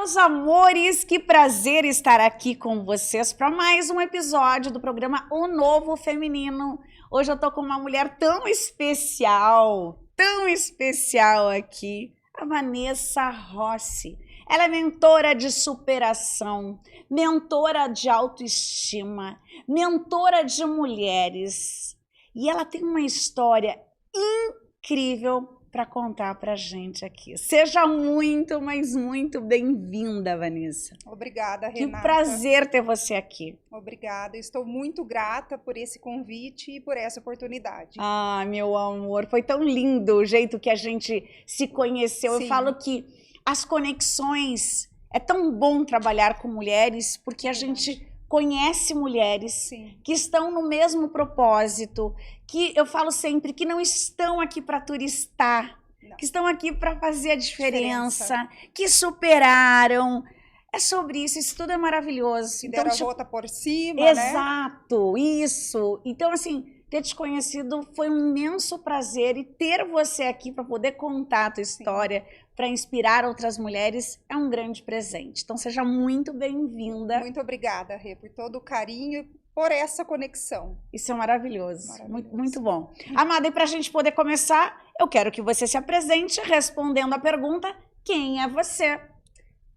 meus amores, que prazer estar aqui com vocês para mais um episódio do programa O Novo Feminino. Hoje eu tô com uma mulher tão especial aqui, a Vanessa Rossi. Ela é mentora de superação, mentora de autoestima, mentora de mulheres. E ela tem uma história incrível para contar para a gente aqui. Seja muito, mas muito bem-vinda, Vanessa. Obrigada, Renata. Que prazer ter você aqui. Obrigada, estou muito grata por esse convite e por essa oportunidade. Ah, meu amor, foi tão lindo o jeito que a gente se conheceu. Sim. Eu falo que as conexões, é tão bom trabalhar com mulheres, porque a gente conhece mulheres Sim. que estão no mesmo propósito, que eu falo sempre que não estão aqui para turistar, que estão aqui para fazer a diferença, que superaram. É sobre isso, isso tudo é maravilhoso. Que deram a volta por cima, exato, né? Isso. Então, assim, ter te conhecido foi um imenso prazer e ter você aqui para poder contar a tua história, para inspirar outras mulheres, é um grande presente. Então, seja muito bem-vinda. Muito obrigada, Rê, por todo o carinho e por essa conexão. Isso é maravilhoso. Muito, muito bom. Amada, e para a gente poder começar, eu quero que você se apresente respondendo a pergunta: quem é você?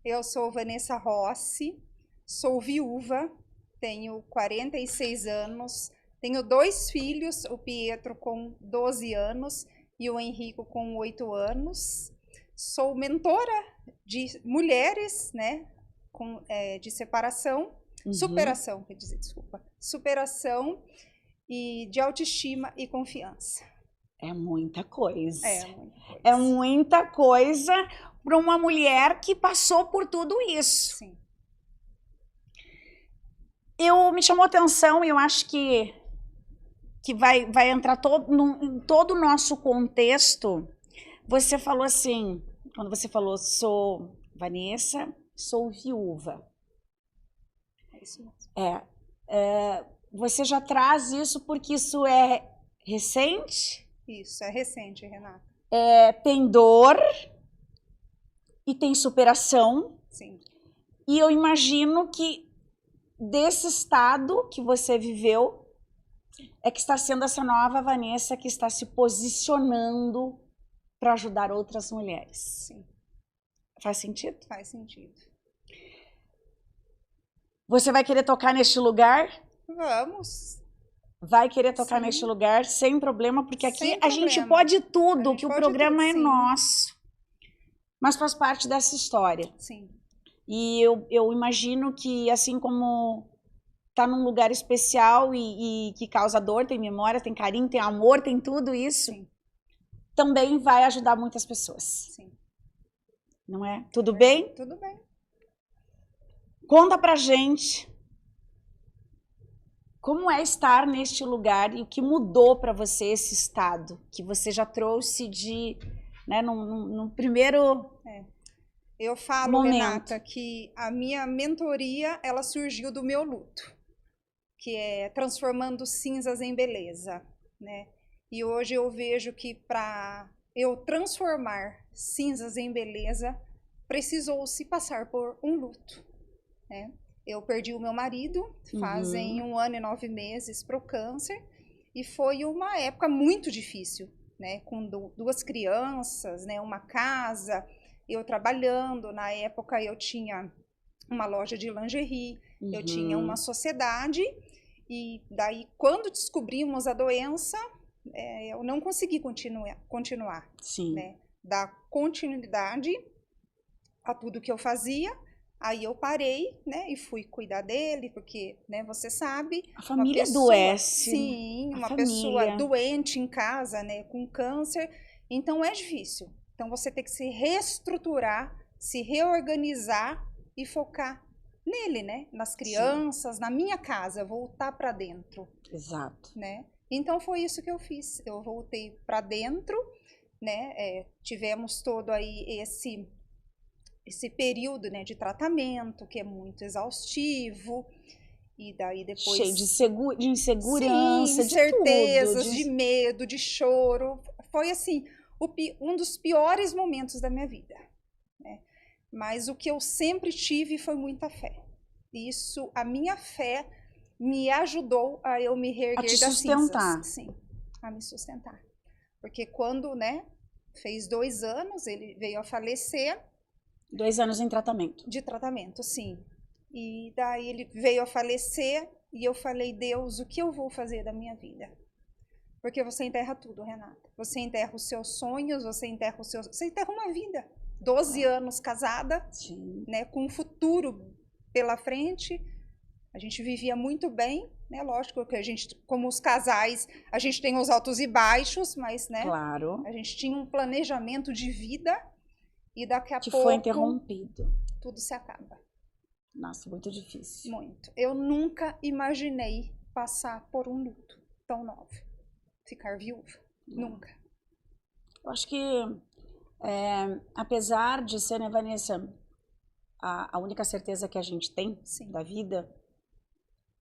Eu sou Vanessa Rossi, sou viúva, tenho 46 anos, tenho 2 filhos, o Pietro com 12 anos e o Henrico com 8 anos. Sou mentora de mulheres, né, de separação, superação, quer dizer, desculpa, superação e de autoestima e confiança. É muita coisa. É muita coisa. É muita coisa para uma mulher que passou por tudo isso. Sim. Me chamou a atenção e eu acho que vai entrar em todo o nosso contexto. Você falou assim, quando você falou, sou Vanessa, sou viúva. É isso mesmo. Você já traz isso porque isso é recente? Isso, é recente, Renata. Tem dor e tem superação. Sim. E eu imagino que desse estado que você viveu é que está sendo essa nova Vanessa que está se posicionando para ajudar outras mulheres. Sim. Faz sentido? Faz sentido. Você vai querer tocar neste lugar? Vamos. Vai querer tocar Sim. neste lugar sem problema, porque aqui Sem a gente problema. pode tudo, que o pode programa tudo, é sim. nosso. Mas faz parte dessa história. Sim. E eu imagino que, assim como tá num lugar especial e que causa dor, tem memória, tem carinho, tem amor, tem tudo isso, Sim. também vai ajudar muitas pessoas. Sim. Não é? Tudo bem? Tudo bem. Conta pra gente como é estar neste lugar e o que mudou para você esse estado que você já trouxe de, né, num primeiro Eu falo, momento. Renata, que a minha mentoria, ela surgiu do meu luto, que é transformando cinzas em beleza, né? E hoje eu vejo que para eu transformar cinzas em beleza, precisou-se passar por um luto, né? Eu perdi o meu marido, fazem 1 ano e 9 meses para o câncer, e foi uma época muito difícil, né? Com 2 crianças, né? Uma casa, eu trabalhando. Na época eu tinha uma loja de lingerie, eu tinha uma sociedade, e daí quando descobrimos a doença, eu não consegui continuar, Sim. né? Dar continuidade a tudo que eu fazia. Aí eu parei, né, e fui cuidar dele, porque, né, você sabe... A família adoece. Sim, uma pessoa doente em casa, né, com câncer, então é difícil. Então você tem que se reestruturar, se reorganizar e focar nele, né, nas crianças, na minha casa, voltar para dentro. Exato. Né? Então foi isso que eu fiz, eu voltei para dentro, né, tivemos todo aí esse período, né, de tratamento, que é muito exaustivo, e daí depois... Cheio de insegurança, sim, de certezas, tudo. de medo, de choro. Foi, assim, um dos piores momentos da minha vida, né? Mas o que eu sempre tive foi muita fé. Isso, a minha fé me ajudou a eu me reerguer das sustentar. cinzas. Sim, a me sustentar. Porque quando, né, fez 2 anos, ele veio a falecer. 2 anos em tratamento. De tratamento, sim. E daí ele veio a falecer e eu falei, Deus, o que eu vou fazer da minha vida? Porque você enterra tudo, Renata. Você enterra os seus sonhos, você enterra uma vida. 12 anos casada, Sim. né, com um futuro pela frente. A gente vivia muito bem, né? Lógico que a gente, como os casais, a gente tem os altos e baixos, mas, né? Claro. A gente tinha um planejamento de vida e daqui a pouco... Que foi interrompido. Tudo se acaba. Nossa, muito difícil. Muito. Eu nunca imaginei passar por um luto tão novo. Ficar viúva. Nunca. Eu acho que, apesar de ser, né, Vanessa, a única certeza que a gente tem da vida,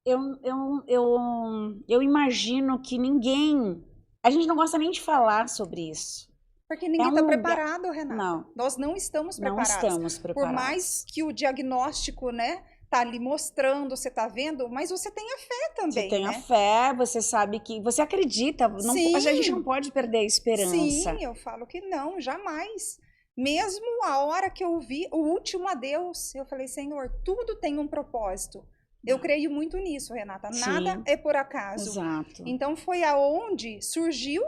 eu imagino que ninguém... A gente não gosta nem de falar sobre isso. Porque ninguém está preparado, Renata. Não. Nós não estamos preparados. Não estamos preparados. Por mais que o diagnóstico, né, tá ali mostrando, você tá vendo, mas você tem a fé também, Você tem né? a fé, você sabe que... Você acredita, não, a gente não pode perder a esperança. Sim, eu falo que não, jamais. Mesmo a hora que eu vi o último adeus, eu falei, Senhor, tudo tem um propósito. Eu creio muito nisso, Renata. Nada é por acaso. Exato. Então foi aonde surgiu,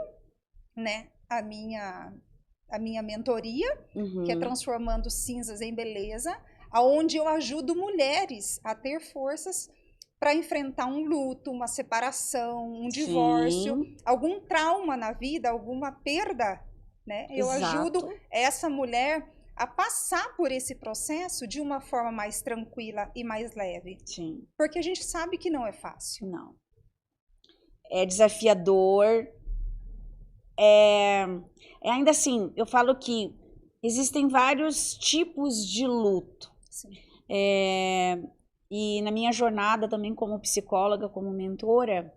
né, a minha mentoria, que é Transformando Cinzas em Beleza, aonde eu ajudo mulheres a ter forças para enfrentar um luto, uma separação, um divórcio, algum trauma na vida, alguma perda, né? Eu ajudo essa mulher a passar por esse processo de uma forma mais tranquila e mais leve. Sim. Porque a gente sabe que não é fácil. Não. É desafiador. Ainda assim, eu falo que existem vários tipos de luto. Sim. E na minha jornada também como psicóloga, como mentora,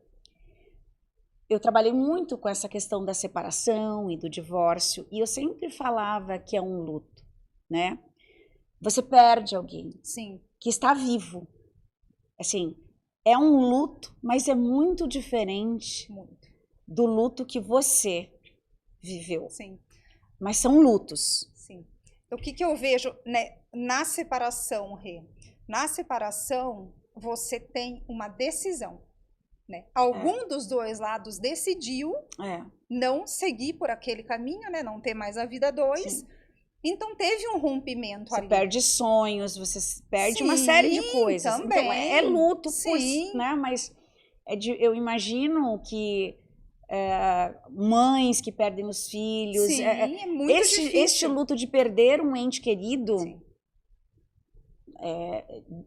eu trabalhei muito com essa questão da separação e do divórcio. E eu sempre falava que é um luto, né? Você perde alguém que está vivo. Assim, é um luto, mas é muito diferente do luto que você viveu. Sim. Mas são lutos. Sim. O que eu vejo, né, na separação, Rê? Na separação, você tem uma decisão, né? Algum dos dois lados decidiu não seguir por aquele caminho, né? Não ter mais a vida dois. Sim. Então, teve um rompimento ali. Você perde sonhos, você perde uma série de coisas. Também. Então, é luto, né? Mas eu imagino que mães que perdem os filhos. Sim, é muito difícil. Este luto de perder um ente querido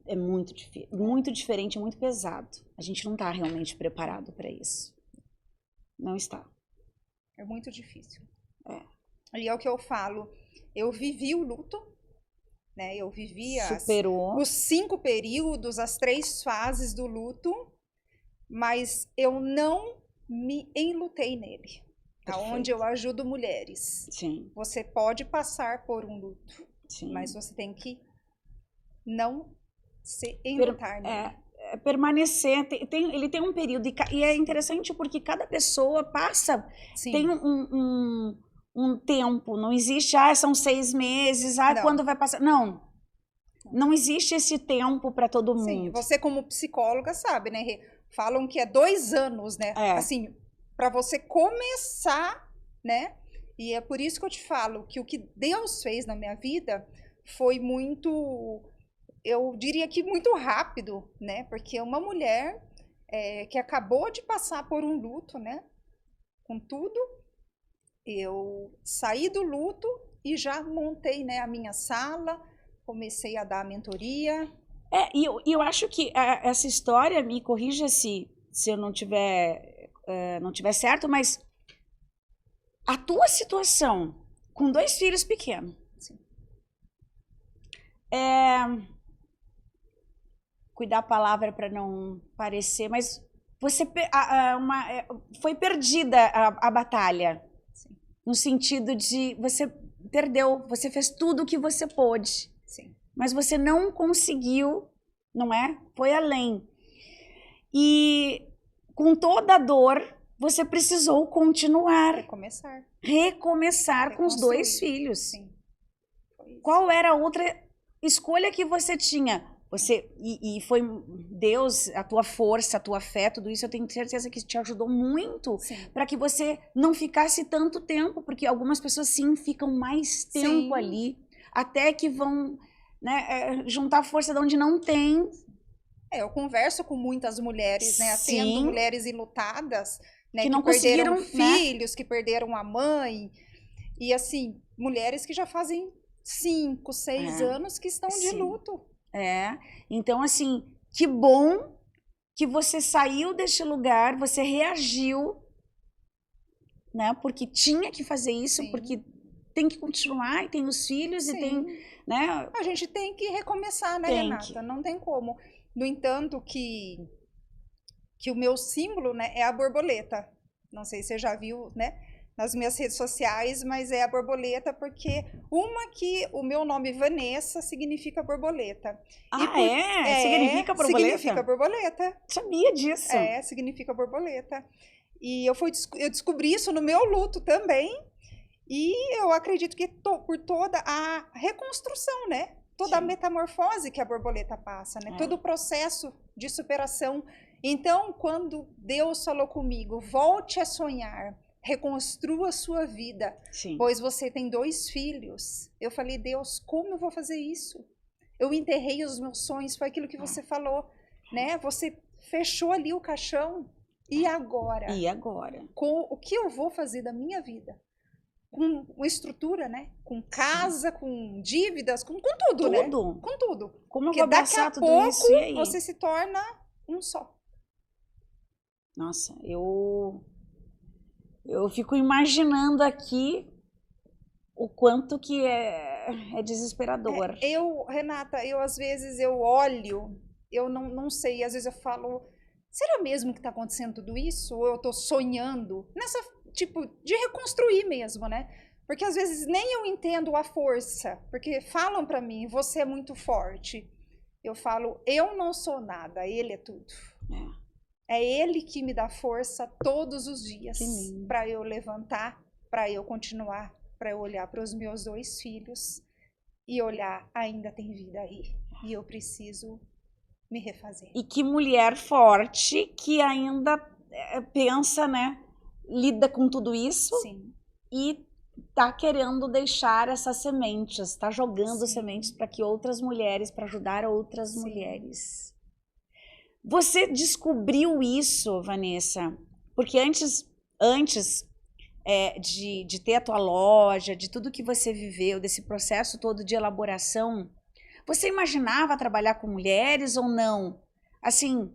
é muito difícil, muito diferente, muito pesado. A gente não está realmente preparado para isso. Não está. É muito difícil. E é o que eu falo. Eu vivi o luto, né? Eu vivi os 5 períodos, as 3 fases do luto, mas eu não me enlutei nele. Aonde eu ajudo mulheres. Sim. Você pode passar por um luto, mas você tem que não se enlutar nele. Permanecer, ele tem um período, e é interessante porque cada pessoa passa, tem um tempo, não existe, são 6 meses, quando vai passar, não existe esse tempo para todo mundo. Sim, você como psicóloga sabe, né, Rê? Falam que é 2 anos, né, assim, para você começar, né, e é por isso que eu te falo que o que Deus fez na minha vida foi muito, eu diria que muito rápido, né, porque uma mulher que acabou de passar por um luto, né, com tudo, eu saí do luto e já montei, né, a minha sala, comecei a dar a mentoria. E eu acho que essa história, me corrija se eu não tiver certo, mas a tua situação com 2 filhos pequenos, cuidar a palavra para não parecer, mas você foi perdida a batalha. No sentido de você perdeu, você fez tudo o que você pôde. Sim. Mas você não conseguiu, não é? Foi além. E com toda a dor, você precisou continuar. Recomeçar com os 2 filhos. Sim. Qual era a outra escolha que você tinha? E foi Deus, a tua força, a tua fé, tudo isso, eu tenho certeza que te ajudou muito para que você não ficasse tanto tempo, porque algumas pessoas sim ficam mais tempo ali, até que vão, né, juntar força de onde não tem. Eu converso com muitas mulheres, né, atendo mulheres enlutadas, né, que não perderam conseguiram, filhos, que perderam a mãe, e assim, mulheres que já fazem 5, 6 anos que estão de luto. Então assim, que bom que você saiu deste lugar, você reagiu, né, porque tinha que fazer isso, porque tem que continuar, e tem os filhos, e tem, né? A gente tem que recomeçar, né, Renata? Não tem como. No entanto, que o meu símbolo, né, é a borboleta. Não sei se você já viu, né, nas minhas redes sociais, mas é a borboleta porque que o meu nome Vanessa significa borboleta. Significa borboleta? Significa borboleta. Sabia disso. Significa borboleta. E eu descobri isso no meu luto também. E eu acredito que por toda a reconstrução, né? Toda a metamorfose que a borboleta passa, né? Todo o processo de superação. Então, quando Deus falou comigo, volte a sonhar, reconstrua a sua vida, pois você tem 2 filhos. Eu falei, Deus, como eu vou fazer isso? Eu enterrei os meus sonhos, foi aquilo que você falou, né? Você fechou ali o caixão. E agora? E agora? Com o que eu vou fazer da minha vida? Com uma estrutura, né? Com casa, com dívidas, com tudo, né? Com tudo. Como eu Porque vou daqui a tudo pouco isso, e aí? você se torna um só. Nossa, eu fico imaginando aqui o quanto que é desesperador. Renata, às vezes eu olho, eu não sei, às vezes eu falo, será mesmo que está acontecendo tudo isso? Ou eu estou sonhando? Nessa tipo de reconstruir mesmo, né? Porque às vezes nem eu entendo a força, porque falam para mim, você é muito forte. Eu falo, eu não sou nada, ele é tudo. É ele que me dá força todos os dias para eu levantar, para eu continuar, para eu olhar para os meus 2 filhos e olhar, ainda tem vida aí e eu preciso me refazer. E que mulher forte que ainda pensa, né? Lida com tudo isso e tá querendo deixar essas sementes, tá jogando sementes para que outras mulheres, para ajudar outras mulheres. Você descobriu isso, Vanessa, porque antes de ter a tua loja, de tudo que você viveu, desse processo todo de elaboração, você imaginava trabalhar com mulheres ou não? Assim,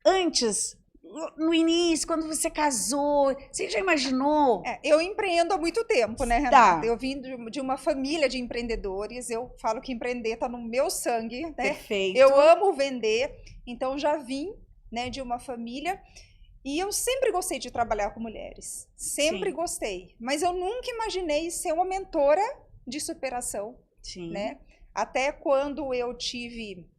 antes, no início, quando você casou, você já imaginou? Eu empreendo há muito tempo, né, Renata? Eu vim de uma família de empreendedores, eu falo que empreender está no meu sangue, né? Perfeito. Eu amo vender, então já vim, né, de uma família e eu sempre gostei de trabalhar com mulheres, sempre gostei, mas eu nunca imaginei ser uma mentora de superação, né? Até quando eu tive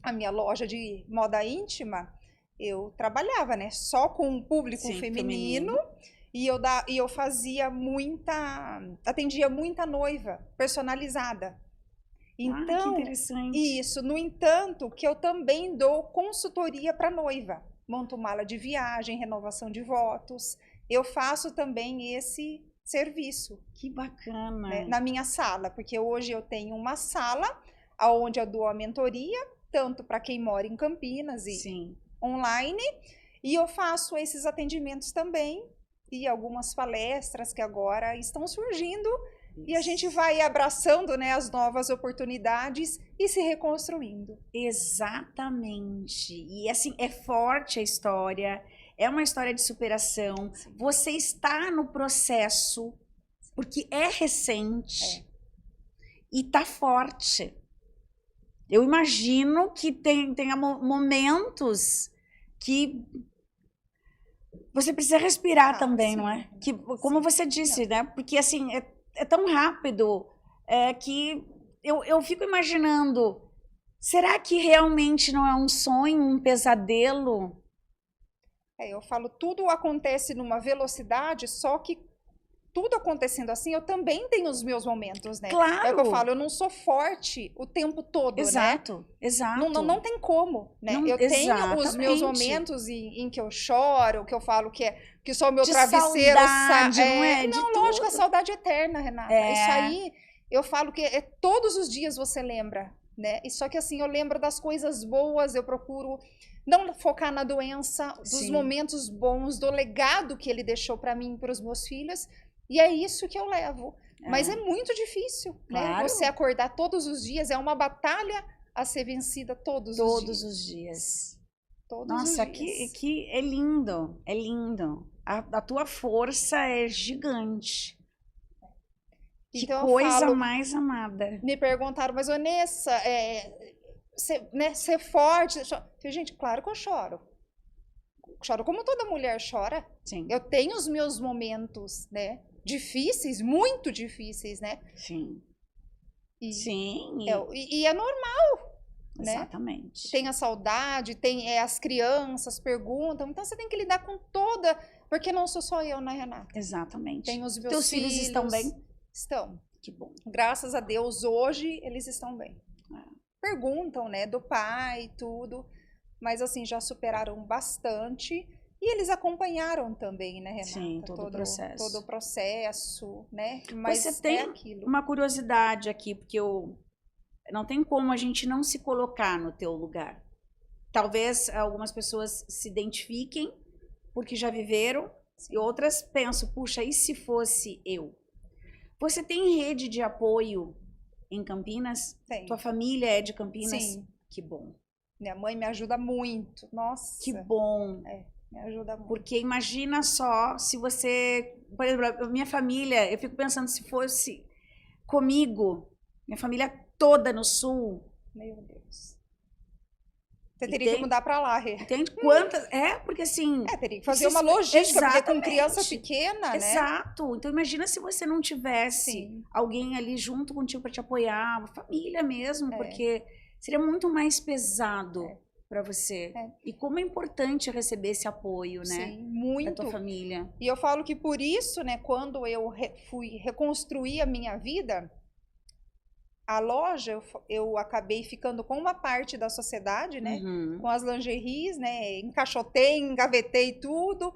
a minha loja de moda íntima, eu trabalhava, né, só com o público feminino. E eu atendia muita noiva personalizada. Então, que interessante. Isso, no entanto, que eu também dou consultoria para noiva. Monto mala de viagem, renovação de votos. Eu faço também esse serviço. Que bacana. Né, na minha sala, porque hoje eu tenho uma sala onde eu dou a mentoria, tanto para quem mora em Campinas e online, e eu faço esses atendimentos também, e algumas palestras que agora estão surgindo, e a gente vai abraçando, né, as novas oportunidades e se reconstruindo. Exatamente. E assim, é forte a história, é uma história de superação. Você está no processo, porque é recente, e tá forte. Eu imagino que tenha momentos que você precisa respirar também, não é? Que, como você disse, né? Porque assim, é tão rápido que eu fico imaginando, será que realmente não é um sonho, um pesadelo? Eu falo, tudo acontece numa velocidade, só que tudo acontecendo assim, eu também tenho os meus momentos, né? Claro. É o que eu falo, eu não sou forte o tempo todo, Exato, né? exato. Não tem como, né? Não, eu tenho exatamente. os meus momentos em que eu choro, que eu falo que só o meu de travesseiro saudade, não é? De Não, tudo. lógico, a saudade é eterna, Renata. Isso aí, eu falo que todos os dias você lembra, né? E só que assim, eu lembro das coisas boas, eu procuro não focar na doença, dos Sim. momentos bons, do legado que ele deixou para mim e para os meus filhos. E é isso que eu levo. Mas é muito difícil, Claro. né? Você acordar todos os dias, é uma batalha a ser vencida todos os dias. Todos Nossa, os dias. que é lindo, é lindo. A tua força é gigante. Então, que coisa mais amada. Me perguntaram, mas Vanessa, ser forte. Gente, claro que eu choro. Choro como toda mulher chora. Sim. Eu tenho os meus momentos, né? Difíceis, muito difíceis, né? Sim. Sim. E é normal. Exatamente. Né? Tem a saudade, tem as crianças perguntam, então você tem que lidar com toda, porque não sou só eu, né, Renata? Exatamente. Tem os meus Teus filhos estão bem? Estão. Que bom. Graças a Deus, hoje eles estão bem. Perguntam, né, do pai e tudo, mas assim, já superaram bastante. E eles acompanharam também, né, Renata? Sim, todo o processo. Todo o processo, né? Mas você tem aquilo. Uma curiosidade aqui, porque não tem como a gente não se colocar no teu lugar. Talvez algumas pessoas se identifiquem porque já viveram. Sim. E outras pensam, puxa, e se fosse eu? Você tem rede de apoio em Campinas? Tem. Tua família é de Campinas? Sim. Que bom. Minha mãe me ajuda muito. Nossa. Que bom. Me ajuda muito. Porque imagina só se você... Por exemplo, minha família, eu fico pensando se fosse comigo, minha família toda no sul. Meu Deus. Você teria que mudar pra lá, Rê. Entende? Quantas... porque assim... teria que fazer uma logística, exatamente. Porque com criança pequena, né? Exato. Então imagina se você não tivesse alguém ali junto contigo para te apoiar, família mesmo, porque seria muito mais pesado para você. E como é importante receber esse apoio, né? Sim, muito. Da tua família. E eu falo que por isso, né, quando eu fui reconstruir a minha vida, a loja, eu acabei ficando com uma parte da sociedade, né? Com as lingeries, né? Encaixotei, engavetei tudo,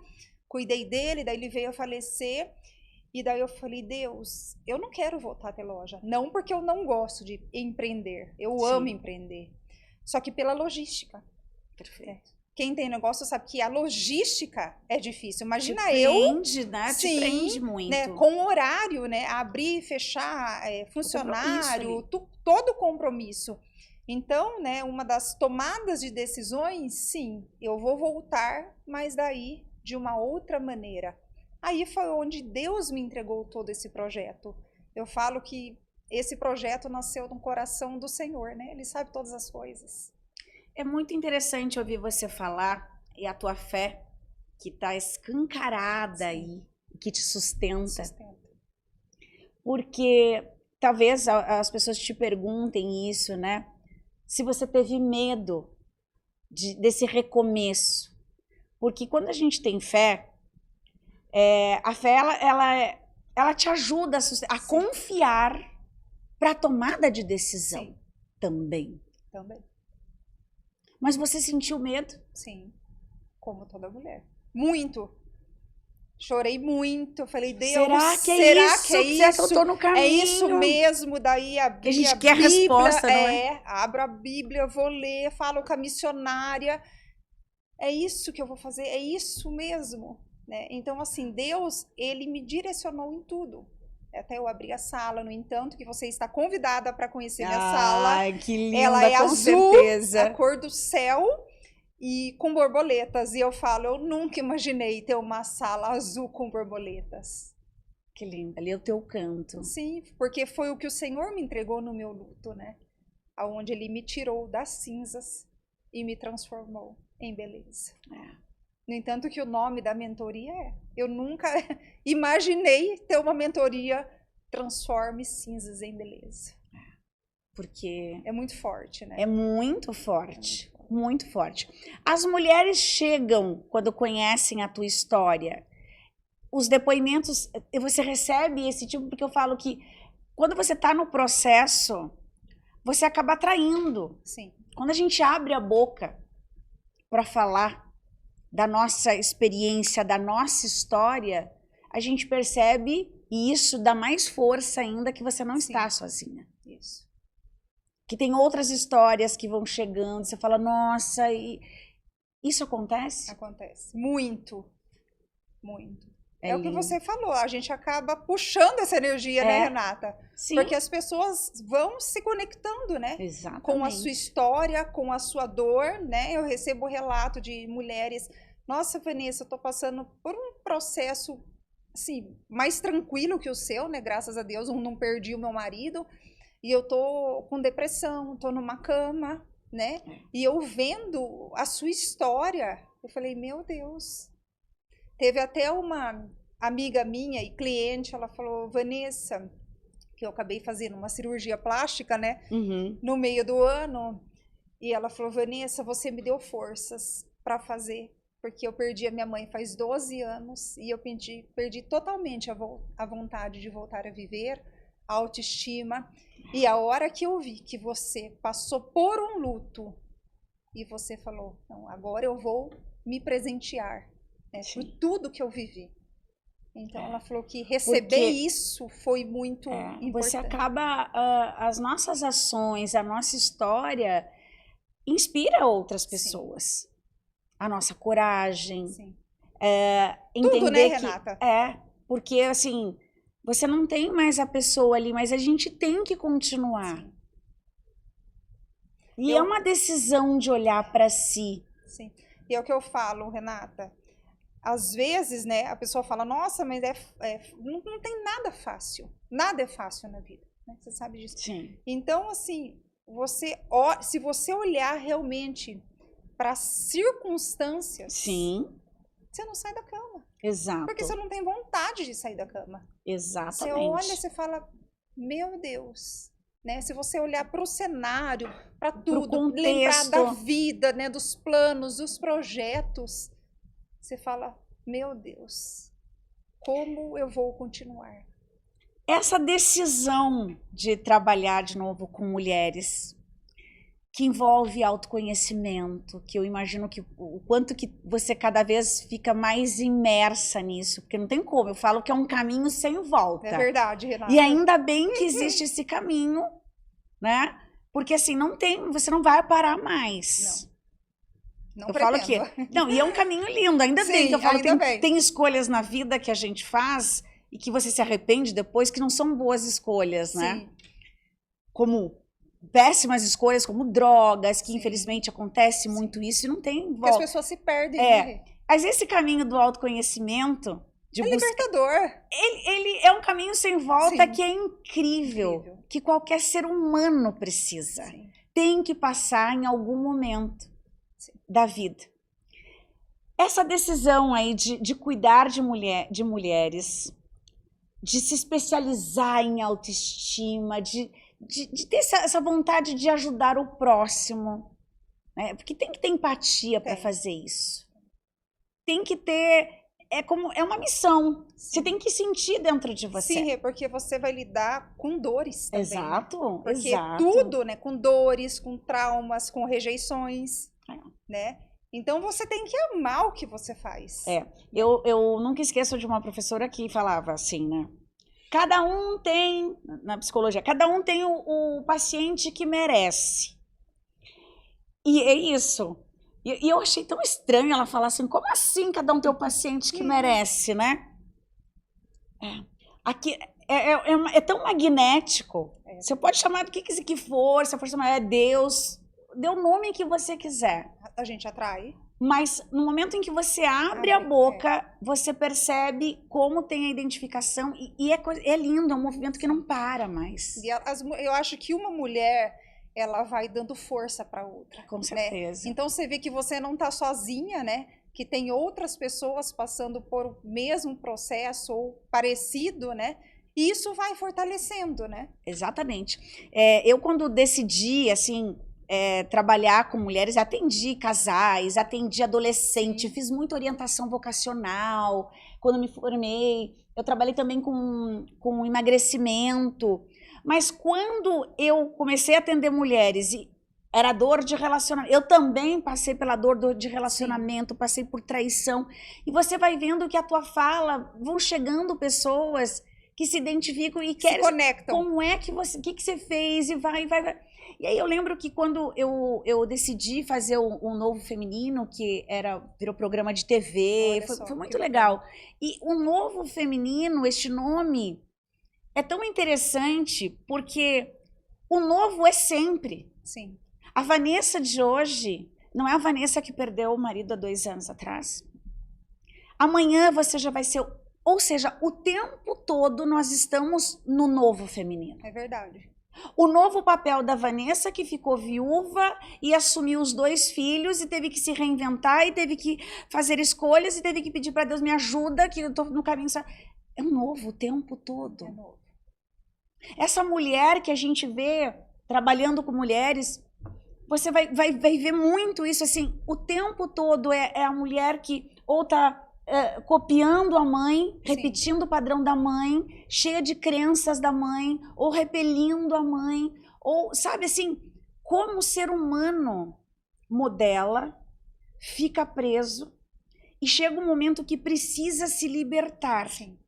cuidei dele, daí ele veio a falecer. E daí eu falei, Deus, eu não quero voltar a ter loja. Não porque eu não gosto de empreender. Eu amo empreender. Só que pela logística. Perfeito. Quem tem negócio sabe que a logística é difícil. Imagina prende, né? Te prende muito. Né? Com horário, né? Abrir, fechar, funcionário, todo compromisso. Então, né? Uma das tomadas de decisões, sim, eu vou voltar, mas daí de uma outra maneira. Aí foi onde Deus me entregou todo esse projeto. Eu falo que esse projeto nasceu no coração do Senhor, né? Ele sabe todas as coisas. É muito interessante ouvir você falar e a tua fé que está escancarada aí, que te sustenta. Porque talvez as pessoas te perguntem isso, né? Se você teve medo desse recomeço. Porque quando a gente tem fé, a fé ela te ajuda a confiar para a tomada de decisão também. Mas você sentiu medo? Sim, como toda mulher. Muito. Chorei muito. Falei, Deus, será que é isso? Eu tô no caminho? É isso mesmo? Daí abri a gente quer Bíblia, resposta, não é? Abro a Bíblia, vou ler, falo com a missionária. É isso que eu vou fazer? É isso mesmo? Né? Então, assim, Deus, ele me direcionou em tudo. Até eu abri a sala, no entanto, que você está convidada para conhecer minha sala. Ai, que linda, ela é com azul, certeza. A cor do céu e com borboletas. E eu falo, eu nunca imaginei ter uma sala azul com borboletas. Que lindo, ali é o teu canto. Sim, porque foi o que o Senhor me entregou no meu luto, né? Aonde Ele me tirou das cinzas e me transformou em beleza. No entanto, que o nome da mentoria eu nunca imaginei ter uma mentoria Transforme Cinzas em Beleza. Porque É muito forte, né? é muito forte, muito forte. As mulheres chegam quando conhecem a tua história. Os depoimentos, você recebe esse tipo, porque eu falo que quando você está no processo, você acaba atraindo. Sim. Quando a gente abre a boca para falar da nossa experiência, da nossa história, a gente percebe, e isso dá mais força ainda, que você não está sozinha. Isso. Que tem outras histórias que vão chegando, você fala, nossa, e isso acontece? Acontece. Muito. Muito. É É o que lindo. você falou, a gente acaba puxando essa energia, né, Renata? Sim. Porque as pessoas vão se conectando, né? Exatamente. Com a sua história, com a sua dor, né? Eu recebo relato de mulheres, nossa, Vanessa, eu tô passando por um processo, assim, mais tranquilo que o seu, né? Graças a Deus, eu não perdi o meu marido, e eu tô com depressão, tô numa cama, né? E eu vendo a sua história, eu falei, meu Deus. Teve até uma amiga minha e cliente, ela falou, Vanessa, que eu acabei fazendo uma cirurgia plástica, né? Uhum. No meio do ano. E ela falou, Vanessa, você me deu forças para fazer. Porque eu perdi a minha mãe faz 12 anos e eu perdi totalmente a vontade de voltar a viver, a autoestima. E a hora que eu vi que você passou por um luto e você falou, não, agora eu vou me presentear. Por tudo que eu vivi. Então ela falou que receber isso foi muito importante. Você acaba, as nossas ações, a nossa história inspira outras pessoas. Sim. A nossa coragem. Sim. Entender tudo, né, Renata? Porque assim, você não tem mais a pessoa ali, mas a gente tem que continuar. Sim. E é uma decisão de olhar para si. Sim. E é o que eu falo, Renata. Às vezes, né, a pessoa fala, nossa, mas não tem nada fácil. Nada é fácil na vida. Né? Você sabe disso. Sim. Então, assim, se você olhar realmente para as circunstâncias, sim, você não sai da cama. Exato. Porque você não tem vontade de sair da cama. Exatamente. Você olha, você fala, meu Deus. Né? Se você olhar para o cenário, para tudo, lembrar da vida, né, dos planos, dos projetos, você fala, meu Deus, como eu vou continuar? Essa decisão de trabalhar de novo com mulheres, que envolve autoconhecimento, que eu imagino que o quanto que você cada vez fica mais imersa nisso, porque não tem como, eu falo que é um caminho sem volta. É verdade, Renata. E ainda bem que existe esse caminho, né? Porque assim, você não vai parar mais. Não eu pretendo. Falo que não, e é um caminho lindo, ainda Sim, bem que eu falo tem escolhas na vida que a gente faz e que você se arrepende depois que não são boas escolhas, né? Sim. Como péssimas escolhas, como drogas, que infelizmente acontece muito isso e não tem volta. Porque as pessoas se perdem, né? Mas esse caminho do autoconhecimento libertador. Ele é um caminho sem volta que é incrível, que qualquer ser humano precisa. Sim. Tem que passar em algum momento da vida. Essa decisão aí de cuidar de mulheres, de se especializar em autoestima, de ter essa vontade de ajudar o próximo, né? Porque tem que ter empatia para fazer isso. Tem que ter, é uma missão. Sim. Você tem que sentir dentro de você. Sim, porque você vai lidar com dores também. Exato, porque exato. Tudo, né? Com dores, com traumas, com rejeições, né? Então você tem que amar o que você faz. Eu nunca esqueço de uma professora que falava assim, né? Cada um tem, na psicologia, cada um tem o paciente que merece. E é isso. E eu achei tão estranho ela falar assim, como assim cada um tem o paciente que merece, né? Aqui é tão magnético. Você pode chamar do que for, você pode chamar Deus, dê o nome que você quiser. A gente atrai. Mas no momento em que você abre a boca, você percebe como tem a identificação e é lindo, é um movimento que não para mais. E eu acho que uma mulher, ela vai dando força para outra. Com certeza. Né? Então você vê que você não está sozinha, né? Que tem outras pessoas passando por o mesmo processo ou parecido, né? E isso vai fortalecendo, né? Exatamente. Eu, quando decidi, assim, trabalhar com mulheres, atendi casais, atendi adolescente, fiz muita orientação vocacional. Quando me formei, eu trabalhei também com emagrecimento. Mas quando eu comecei a atender mulheres e era dor de relacionamento, eu também passei pela dor de relacionamento, passei por traição. E você vai vendo que a tua fala, vão chegando pessoas que se identificam e querem... Se conectam. Como é que você... O que você fez? E vai. E aí eu lembro que quando eu decidi fazer um Novo Feminino, que virou programa de TV, foi muito legal. E o Novo Feminino, este nome, é tão interessante porque o novo é sempre. Sim. A Vanessa de hoje não é a Vanessa que perdeu o marido há 2 anos atrás. Amanhã você já vai ser... Ou seja, o tempo todo nós estamos no novo feminino. É verdade. O novo papel da Vanessa, que ficou viúva e assumiu os 2 filhos e teve que se reinventar e teve que fazer escolhas e teve que pedir para Deus, me ajuda, que eu estou no caminho. É um novo o tempo todo. É novo. Essa mulher que a gente vê trabalhando com mulheres, você vai ver muito isso, assim, o tempo todo é a mulher que ou está copiando a mãe, repetindo o padrão da mãe, cheia de crenças da mãe, ou repelindo a mãe, ou, sabe assim, como o ser humano modela, fica preso, e chega um momento que precisa se libertar. Sim.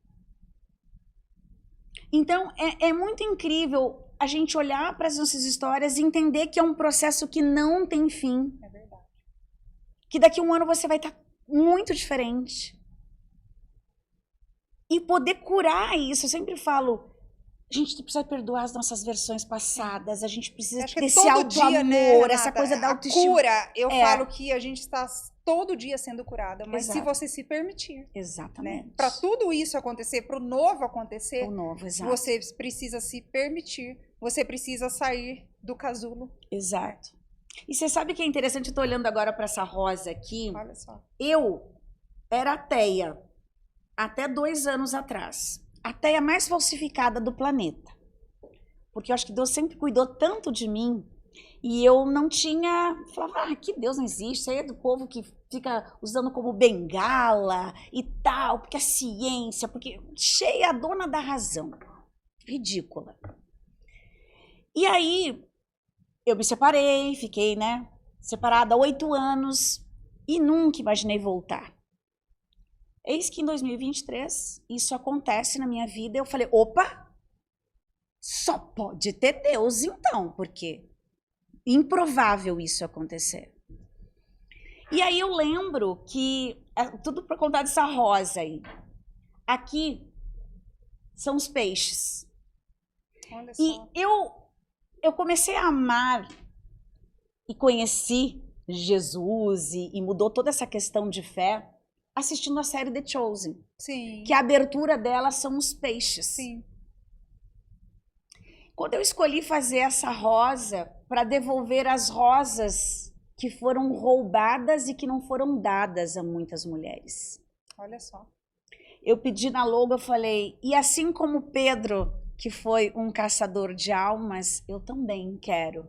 Então, é muito incrível a gente olhar para as nossas histórias e entender que é um processo que não tem fim. É verdade. Que daqui a 1 ano você vai estar muito diferente. E poder curar isso. Eu sempre falo, a gente precisa perdoar as nossas versões passadas, a gente precisa ter esse auto-amor, né, essa coisa da autoestima. A cura, eu falo que a gente está todo dia sendo curada, mas se você se permitir. Exatamente. Né? Para tudo isso acontecer, para o novo acontecer, exato. Você precisa se permitir, você precisa sair do casulo. Exato. E você sabe que é interessante, eu tô olhando agora para essa rosa aqui. Olha só. Eu era ateia até 2 anos atrás. A ateia mais falsificada do planeta. Porque eu acho que Deus sempre cuidou tanto de mim e eu não tinha... Falava, que Deus não existe, isso aí é do povo que fica usando como bengala e tal, porque a ciência, porque cheia a dona da razão. Ridícula. E aí, eu me separei, fiquei, né, separada há 8 anos e nunca imaginei voltar. Eis que em 2023, isso acontece na minha vida, eu falei, opa, só pode ter Deus então, porque improvável isso acontecer. E aí eu lembro que, tudo por conta dessa rosa aí, aqui são os peixes. Olha só. E eu comecei a amar e conheci Jesus e mudou toda essa questão de fé assistindo a série The Chosen. Sim. Que a abertura dela são os peixes. Sim. Quando eu escolhi fazer essa rosa para devolver as rosas que foram roubadas e que não foram dadas a muitas mulheres. Olha só. Eu pedi na logo, eu falei, e assim como Pedro, que foi um caçador de almas, eu também quero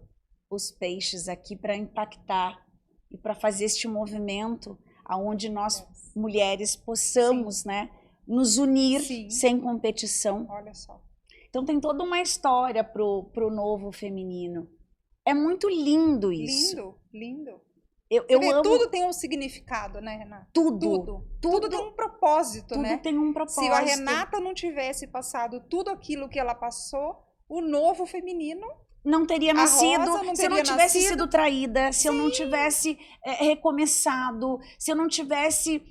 os peixes aqui para impactar e para fazer este movimento aonde nós, mulheres, possamos, né, nos unir sem competição. Olha só. Então tem toda uma história pro novo feminino. É muito lindo isso. Lindo, lindo. Eu amo... Tudo tem um significado, né, Renata? Tudo tem um propósito, né? Tudo tem um propósito. Se a Renata não tivesse passado tudo aquilo que ela passou, o novo feminino não teria nascido, se eu não tivesse sido traída, se eu não tivesse recomeçado, se eu não tivesse,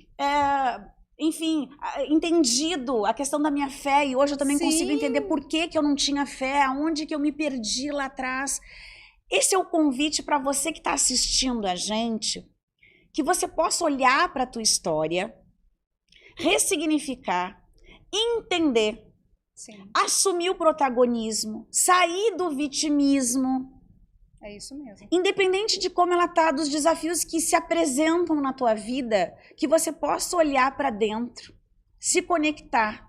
enfim, entendido a questão da minha fé, e hoje eu também consigo entender por que eu não tinha fé, aonde que eu me perdi lá atrás. Esse é o convite para você que está assistindo a gente, que você possa olhar para a tua história, ressignificar, entender, assumir o protagonismo, sair do vitimismo. É isso mesmo. Independente de como ela está, dos desafios que se apresentam na tua vida, que você possa olhar para dentro, se conectar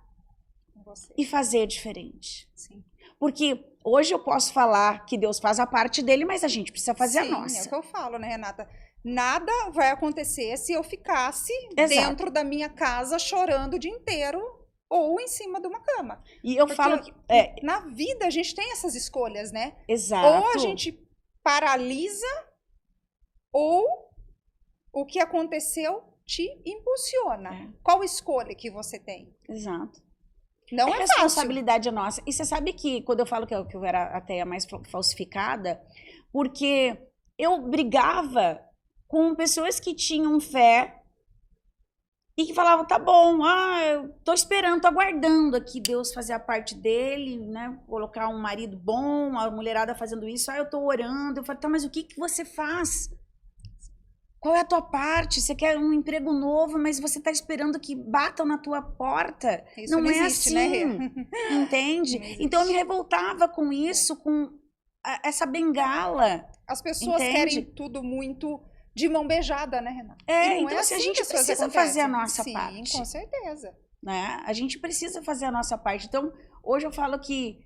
você. E fazer diferente. Sim. Porque hoje eu posso falar que Deus faz a parte dele, mas a gente precisa fazer a Sim, nossa. é o que eu falo, né, Renata? Nada vai acontecer se eu ficasse dentro da minha casa chorando o dia inteiro ou em cima de uma cama. E eu Porque falo que... na vida a gente tem essas escolhas, né? Exato. Ou a gente paralisa, ou o que aconteceu te impulsiona. É. Qual escolha que você tem? Exato. Não A é fácil. responsabilidade é nossa. E você sabe que quando eu falo que eu era até a mais falsificada, porque eu brigava com pessoas que tinham fé e que falavam, tá bom, eu tô esperando, tô aguardando aqui Deus fazer a parte dele, né? Colocar um marido bom, a mulherada fazendo isso, eu tô orando. Eu falo, tá, mas o que você faz? Qual é a tua parte? Você quer um emprego novo, mas você tá esperando que batam na tua porta. Isso não é existe, assim, né? entende? Então eu me revoltava com isso, com essa bengala. As pessoas querem tudo muito de mão beijada, né, Renata? Então assim, a gente precisa fazer a nossa parte. Sim, com certeza. Né? A gente precisa fazer a nossa parte. Então, hoje eu falo que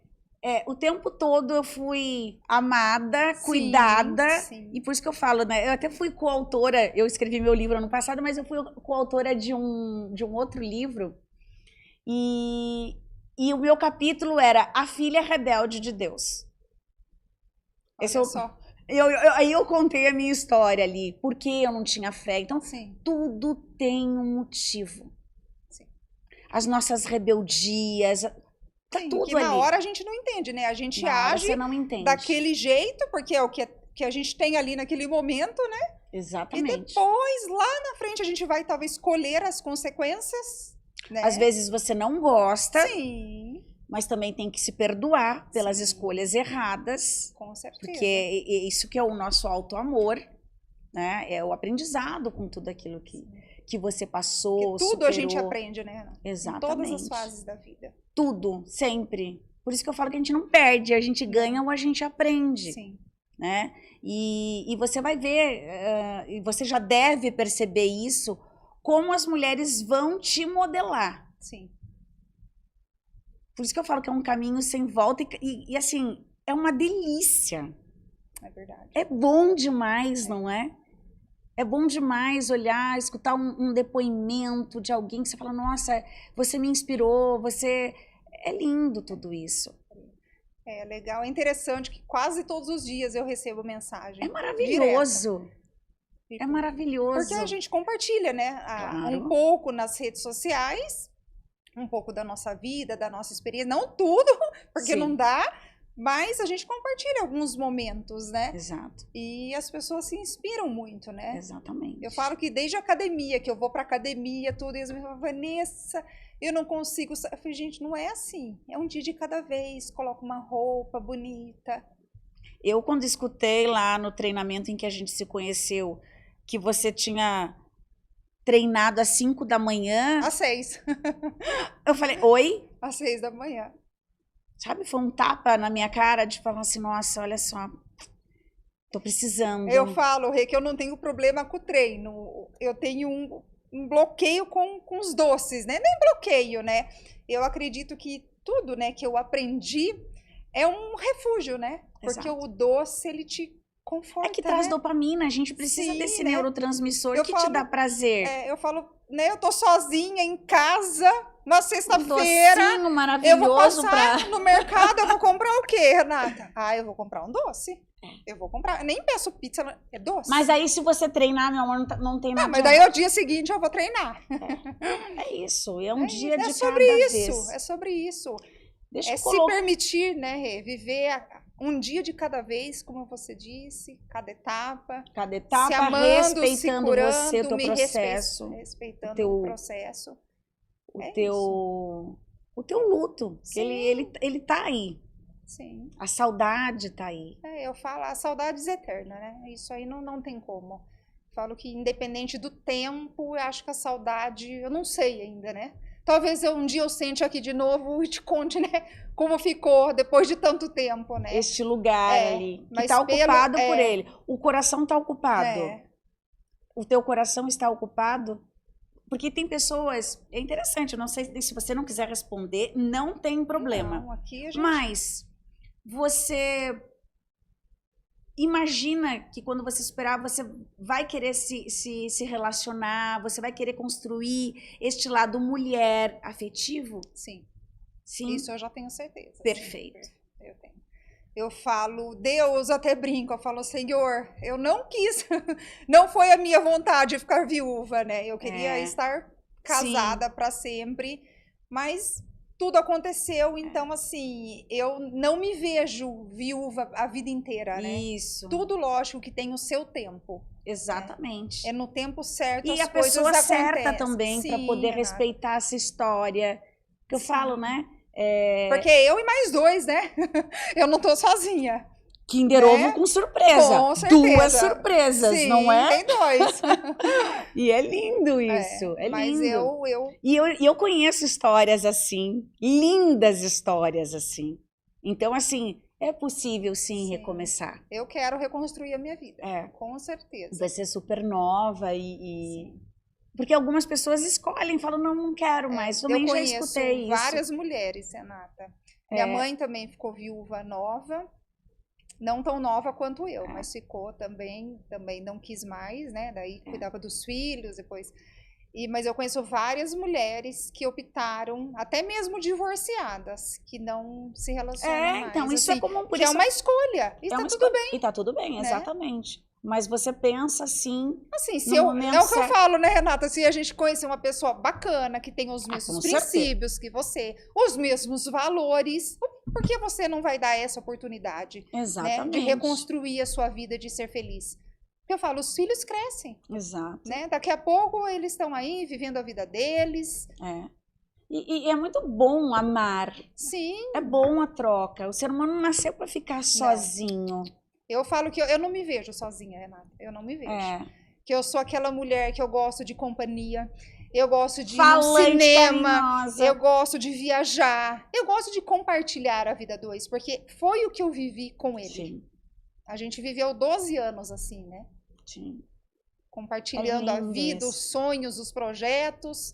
o tempo todo eu fui amada, cuidada, sim. E por isso que eu falo, né? Eu até fui coautora, eu escrevi meu livro ano passado, mas eu fui coautora de um outro livro, e o meu capítulo era A Filha Rebelde de Deus. Olha só. Aí eu contei a minha história ali, porque eu não tinha fé. Então, tudo tem um motivo. Sim. As nossas rebeldias... Tá tudo que na ali. hora a gente não entende, né? A gente na age você não entende. daquele jeito, porque é o que a gente tem ali naquele momento, né? Exatamente. E depois, lá na frente, a gente vai talvez colher as consequências, né? Às vezes você não gosta, sim, mas também tem que se perdoar pelas escolhas erradas. Com certeza. Porque é isso que é o nosso auto-amor, né? É o aprendizado com tudo aquilo que você passou, tudo superou. A gente aprende, né? Exatamente. Em todas as fases da vida. Tudo, sempre. Por isso que eu falo que a gente não perde, a gente ganha ou a gente aprende. Sim. Né? E você vai ver, e você já deve perceber isso, como as mulheres vão te modelar. Sim. Por isso que eu falo que é um caminho sem volta e assim, é uma delícia. É verdade. É bom demais, não é? É bom demais olhar, escutar um depoimento de alguém que você fala, nossa, você me inspirou, você... É lindo tudo isso. É legal, é interessante que quase todos os dias eu recebo mensagem. É maravilhoso. Direta. É maravilhoso. Porque a gente compartilha, né? Claro. Um pouco nas redes sociais, um pouco da nossa vida, da nossa experiência. Não tudo, porque não dá, mas a gente compartilha alguns momentos, né? Exato. E as pessoas se inspiram muito, né? Exatamente. Eu falo que desde a academia, que eu vou pra academia, tudo, e eles me falam, Vanessa, eu não consigo. Eu falei, gente, não é assim. É um dia de cada vez, coloca uma roupa bonita. Eu, quando escutei lá no treinamento em que a gente se conheceu, que você tinha treinado às 5 da manhã... Às 6. Eu falei, oi? Às 6 da manhã. Sabe, foi um tapa na minha cara de falar assim, nossa, olha só, tô precisando. Eu falo, Rê, que eu não tenho problema com o treino. Eu tenho um bloqueio com os doces, né? Nem bloqueio, né? Eu acredito que tudo, né, que eu aprendi é um refúgio, né? Porque o doce, ele te conforta, que traz dopamina, a gente precisa desse neurotransmissor que te dá prazer. Eu falo, né, eu tô sozinha em casa, na sexta-feira, Um maravilhoso eu vou passar no mercado, eu vou comprar o quê, Renata? Eu vou comprar um doce. Eu vou comprar, eu nem peço pizza, é doce. Mas aí se você treinar, meu amor, não tem nada. Mas daí o dia seguinte eu vou treinar. É isso, é um dia de cada vez. É sobre isso. Deixa eu se permitir, né, Rê, viver um dia de cada vez, como você disse, cada etapa. Cada etapa, se amando, respeitando se curando, você, o teu processo. Respeitando o processo. O teu luto, que ele tá aí. Sim. A saudade tá aí. Eu falo, a saudade é eterna, né? Isso aí não tem como. Falo que independente do tempo, eu acho que a saudade, eu não sei ainda, né? Talvez um dia eu sente aqui de novo e te conte, né? Como ficou depois de tanto tempo, né? Este lugar ali, que tá pelo, ocupado por ele. O coração tá ocupado. O teu coração está ocupado? porque tem pessoas, é interessante, eu não sei se você não quiser responder, não tem problema. Não, aqui a gente... Mas você imagina que quando você esperar, você vai querer se relacionar, você vai querer construir este lado mulher afetivo? Sim. Sim. Isso eu já tenho certeza. Perfeito. Sim, eu tenho. Eu falo, Deus, até brinco, eu falo, Senhor, eu não quis, não foi a minha vontade ficar viúva, né? Eu queria estar casada para sempre, mas tudo aconteceu, então assim, eu não me vejo viúva a vida inteira, né? Isso. Tudo lógico que tem o seu tempo. Exatamente. Né? É no tempo certo e as coisas acontecem. E a pessoa certa também para poder respeitar essa história. Que eu falo, né? Porque eu e mais 2, né? Eu não tô sozinha. Kinder Ovo com surpresa. Com certeza. 2 surpresas, sim, não é? Tem 2. E é lindo isso. É mas lindo. E eu conheço histórias assim, lindas histórias assim. Então, assim, é possível sim recomeçar. Eu quero reconstruir a minha vida. Com certeza. Vai ser super nova porque algumas pessoas escolhem, falam, não quero mais. Também já escutei isso. Eu conheço várias mulheres, Renata. Minha mãe também ficou viúva nova. Não tão nova quanto eu, mas ficou também não quis mais, né? Daí cuidava dos filhos, depois... mas eu conheço várias mulheres que optaram, até mesmo divorciadas, que não se relacionam mais. Então, isso assim, é comum. Por que isso é uma escolha. E tá tudo bem. E tá tudo bem, né? Exatamente. Mas você pensa assim... Assim, se é o que eu falo, né, Renata? Se a gente conhecer uma pessoa bacana, que tem os mesmos princípios que você, os mesmos valores, por que você não vai dar essa oportunidade? Exatamente. Né, de reconstruir a sua vida, de ser feliz? Porque eu falo, os filhos crescem. Exato. Né? Daqui a pouco eles estão aí, vivendo a vida deles. E é muito bom amar. Sim. É bom a troca. O ser humano não nasceu para ficar sozinho. Eu falo que eu não me vejo sozinha, Renata. Eu não me vejo. Que eu sou aquela mulher que eu gosto de companhia. Eu gosto de ir no cinema. Carinhosa. Eu gosto de viajar. Eu gosto de compartilhar a vida dois. Porque foi o que eu vivi com ele. Sim. A gente viveu 12 anos assim, né? Sim. Compartilhando a vida, os sonhos, os projetos.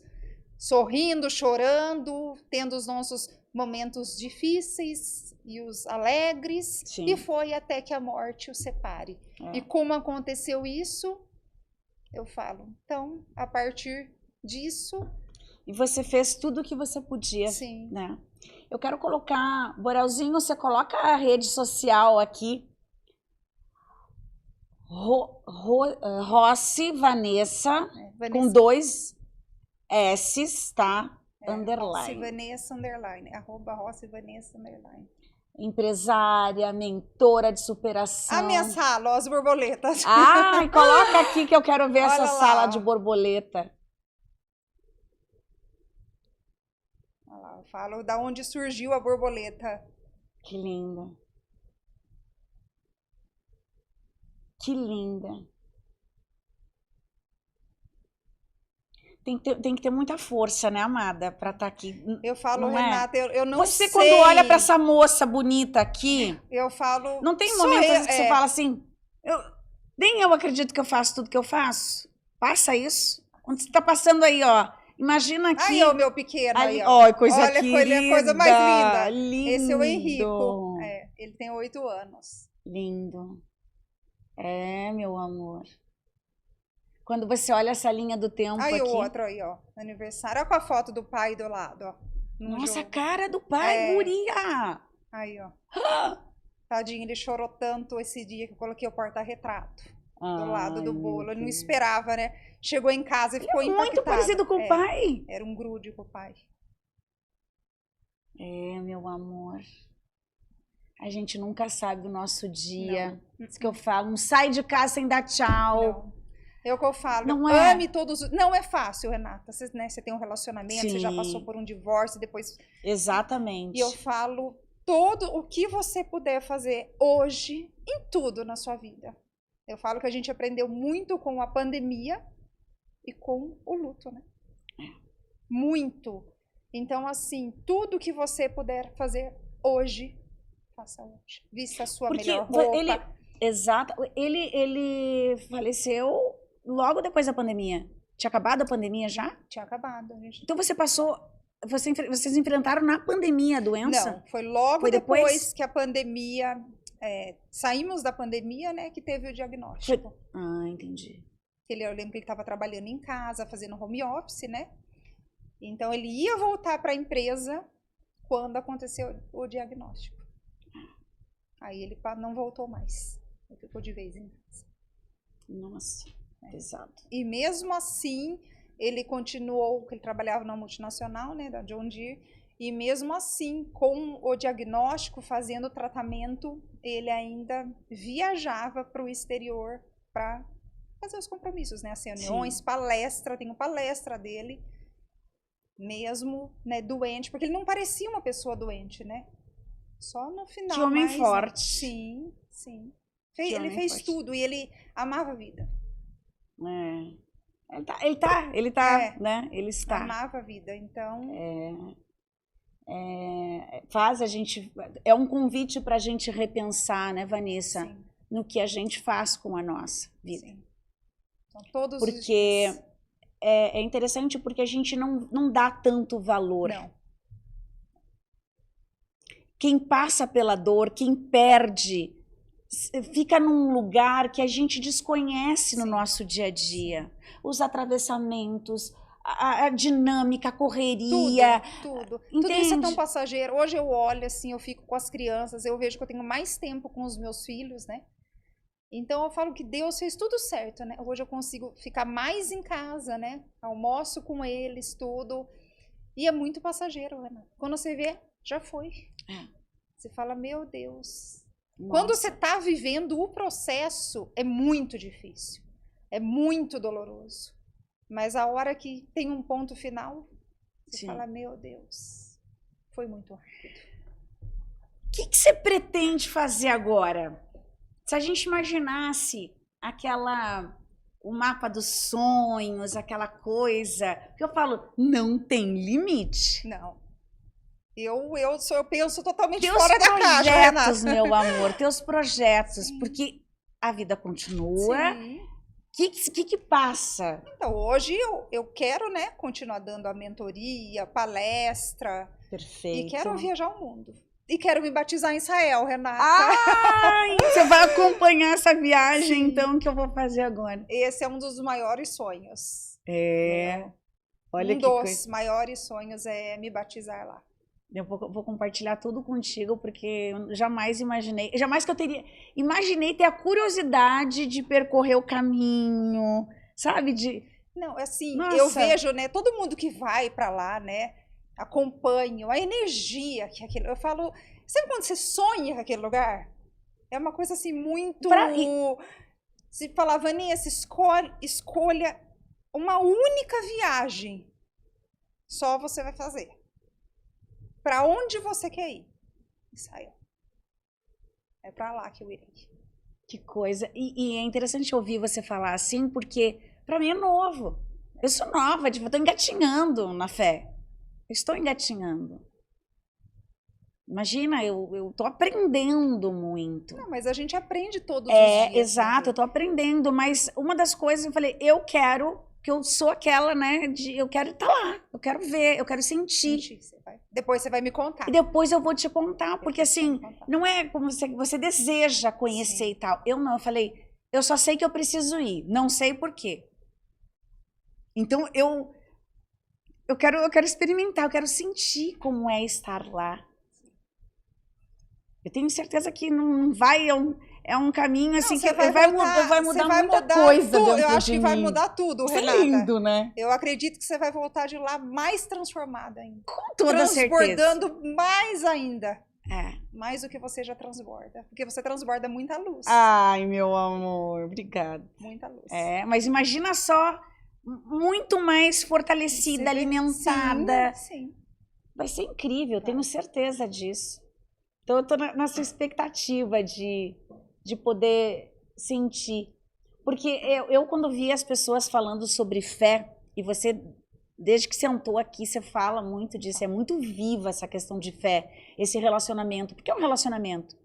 Sorrindo, chorando. Tendo os nossos momentos difíceis e os alegres. Sim. E foi até que a morte os separe. E como aconteceu isso, eu falo, então, a partir disso... E você fez tudo o que você podia. Sim. Né? Eu quero colocar... Borelzinho, você coloca a rede social aqui. Rossi Vanessa, com 2 S's, tá? Underline. Rossi Vanessa, underline. @Rossi Vanessa, underline. Empresária, mentora de superação. A minha sala, ó, as borboletas. Coloca aqui que eu quero ver essa sala de borboleta. Olha lá, eu falo da onde surgiu a borboleta. Que linda. Que linda. Tem que ter muita força, né, amada, para estar aqui. Eu falo, Renata, eu não sei. Você, quando olha para essa moça bonita aqui... Eu falo... Não tem momentos que você fala assim... Nem eu acredito que eu faço tudo que eu faço. Passa isso. Quando você tá passando aí, ó... Imagina aqui... Aí, o meu pequeno aí, ó. Olha, coisa querida. Olha, coisa mais linda. Lindo. Esse é o Henrico. Ele tem 8 anos. Lindo. Meu amor. Quando você olha essa linha do tempo aqui... Aí o outro aí, ó. Aniversário. Olha com a foto do pai do lado, ó. Nossa, a cara do pai, guria! Aí, ó. Tadinho, ele chorou tanto esse dia que eu coloquei o porta-retrato do lado do bolo. Ele não esperava, né? Chegou em casa e ficou impactado. Muito parecido com o pai. Era um grude com o pai. Meu amor. A gente nunca sabe o nosso dia. Isso que eu falo. Não sai de casa sem dar tchau. Não. É o que eu falo, ame todos. Não é fácil, Renata. Você, né, você tem um relacionamento, você já passou por um divórcio, depois. Exatamente. E eu falo todo o que você puder fazer hoje, em tudo na sua vida. Eu falo que a gente aprendeu muito com a pandemia e com o luto, né? Muito. Então, assim, tudo que você puder fazer hoje, faça hoje. Vista a sua melhor roupa. Exato. Ele faleceu logo depois da pandemia. Tinha acabado a pandemia já? Tinha acabado. Então você passou... Vocês enfrentaram na pandemia a doença? Não, foi logo Foi depois que a pandemia... saímos da pandemia, né, que teve o diagnóstico. Entendi. Eu lembro que ele estava trabalhando em casa, fazendo home office, né? Então ele ia voltar para a empresa quando aconteceu o diagnóstico. Aí ele não voltou mais. Ele ficou de vez em casa. Nossa, pesado. E mesmo assim, ele continuou, ele trabalhava numa multinacional, né, da John Deere, e mesmo assim, com o diagnóstico, fazendo o tratamento, ele ainda viajava para o exterior para fazer os compromissos, né, as reuniões, palestra, tem uma palestra dele, mesmo, né, doente, porque ele não parecia uma pessoa doente, né? Só no final. Que homem mas, forte. Sim, sim. Ele fez forte. Tudo e ele amava a vida. Ele tá, né? Ele está. Amava a vida, então... faz a gente... É um convite para a gente repensar, né, Vanessa? Sim. No que a gente faz com a nossa vida. Sim. Então, todos os dias. É interessante porque a gente não dá tanto valor. Não. Quem passa pela dor, quem perde, fica num lugar que a gente desconhece no nosso dia a dia. Os atravessamentos, a dinâmica, a correria. Tudo isso é tão passageiro. Hoje eu olho assim, eu fico com as crianças, eu vejo que eu tenho mais tempo com os meus filhos, né? Então eu falo que Deus fez tudo certo, né? Hoje eu consigo ficar mais em casa, né? Almoço com eles, tudo. E é muito passageiro, Renata. Quando você vê, já foi. Você fala, meu Deus. Nossa. Quando você está vivendo o processo, é muito difícil. É muito doloroso. Mas a hora que tem um ponto final, você fala, meu Deus, foi muito rápido. O que você pretende fazer agora? Se a gente imaginasse o mapa dos sonhos, aquela coisa, que eu falo, não tem limite. Não. Eu penso totalmente fora da caixa, Renata. Teus projetos, meu amor, teus projetos, porque a vida continua. Sim. O que passa? Então, hoje eu quero, né, continuar dando a mentoria, palestra. Perfeito. E quero viajar o mundo. E quero me batizar em Israel, Renata. Você vai acompanhar essa viagem, então, que eu vou fazer agora. Esse é um dos maiores sonhos. Olha um dos maiores sonhos é me batizar lá. Eu vou compartilhar tudo contigo, porque eu jamais imaginei, imaginei ter a curiosidade de percorrer o caminho, sabe? Não, assim, eu vejo, né, todo mundo que vai pra lá, né, acompanho a energia que aquele, eu falo, sabe quando você sonha com aquele lugar? É uma coisa assim muito, se falar, Vanessa, escolha uma única viagem, só você vai fazer. Para onde você quer ir? Israel. É para lá que eu irei. Que coisa. E é interessante ouvir você falar assim, porque para mim é novo. Eu sou nova, eu estou engatinhando na fé. Eu estou engatinhando. Imagina, eu estou aprendendo muito. Não, mas a gente aprende todos os dias. Exato, eu estou aprendendo. Mas uma das coisas, eu falei, que eu sou aquela, né, eu quero estar lá, eu quero ver, eu quero sentir. Depois você vai me contar. E depois eu vou te contar, porque assim, não é como você deseja conhecer e tal. Eu não, eu falei, eu só sei que eu preciso ir, não sei por quê. Então eu quero experimentar, eu quero sentir como é estar lá. Eu tenho certeza que não vai... É um caminho assim que vai mudar muita coisa dentro de mim. Eu acho que vai mudar tudo, Renata. É lindo, né? Eu acredito que você vai voltar de lá mais transformada ainda. Com toda certeza. Transbordando mais ainda. Mais do que você já transborda. Porque você transborda muita luz. Ai, meu amor, obrigada. Muita luz. Mas imagina só, muito mais fortalecida, alimentada. Sim. Vai ser incrível, eu tenho certeza disso. Então eu tô nessa expectativa de poder sentir. Porque eu quando vi as pessoas falando sobre fé, e você, desde que sentou aqui, você fala muito disso, é muito viva essa questão de fé, esse relacionamento, porque é um relacionamento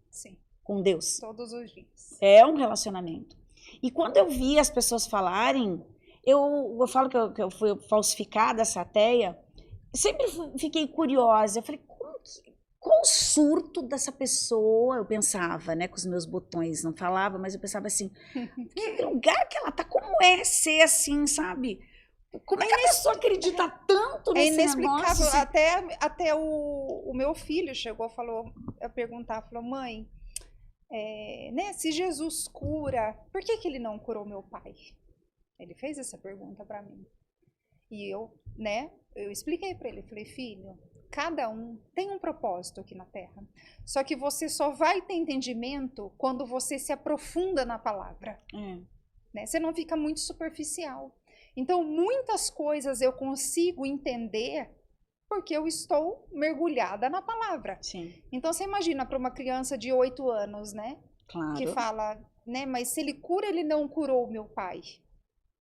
com Deus. Todos os dias. É um relacionamento. E quando eu vi as pessoas falarem, Eu falo que eu fui falsificada essa teia, sempre fiquei curiosa. Eu falei, qual o surto dessa pessoa? Eu pensava, né, com os meus botões, não falava, mas eu pensava assim, que lugar que ela tá, como é ser assim, sabe? Como é que a pessoa acredita tanto nesse inexplicável. negócio? Até o meu filho chegou, falou, a perguntar, falou, mãe, né, se Jesus cura, por que ele não curou meu pai? Ele fez essa pergunta para mim. E eu expliquei para ele, falei, filho, cada um tem um propósito aqui na Terra. Só que você só vai ter entendimento quando você se aprofunda na palavra. Né? Você não fica muito superficial. Então, muitas coisas eu consigo entender porque eu estou mergulhada na palavra. Sim. Então, você imagina para uma criança de 8 anos, né? Claro. Que fala, né? Mas se ele cura, ele não curou meu pai.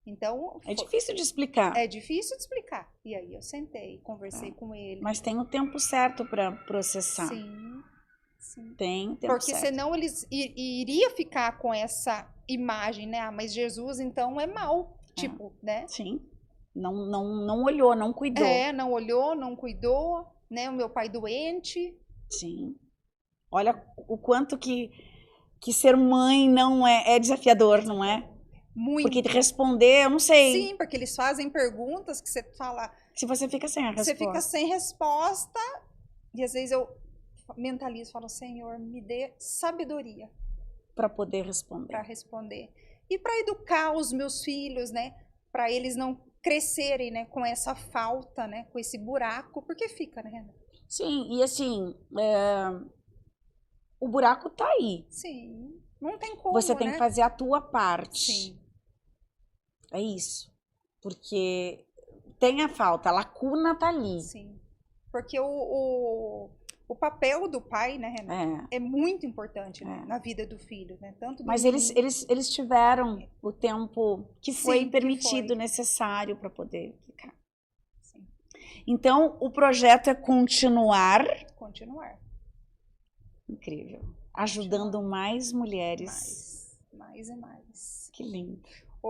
Então... É difícil de explicar. É difícil de explicar. E aí eu sentei, conversei com ele. Mas tem o tempo certo para processar. Sim, sim. Tem o tempo porque certo. Senão eles iria ficar com essa imagem, né? Ah, mas Jesus então é mau. Tipo, né? Sim. Não olhou, não cuidou. Não olhou, não cuidou, né? O meu pai doente. Sim. Olha o quanto que ser mãe não é desafiador, não é? Muito. Porque responder, eu não sei. Sim, porque eles fazem perguntas que você fala... Se você fica sem a resposta. Você fica sem resposta. E às vezes eu mentalizo, falo, Senhor, me dê sabedoria. Para poder responder. Para responder. E para educar os meus filhos, né? Para eles não crescerem, né? Com essa falta, né? Com esse buraco. Porque fica, né? Sim, e assim, o buraco tá aí. Sim, não tem como, você tem que fazer a tua parte. Sim. É isso. Porque tem a falta, a lacuna tá ali. Sim. Porque o papel do pai, né, Renata, é muito importante, né, na vida do filho, né? Tanto do Mas eles tiveram o tempo que foi permitido, necessário para poder ficar. Sim. Então, o projeto é continuar. Continuar. Incrível. Ajudando mais mulheres. Mais e mais. Que lindo.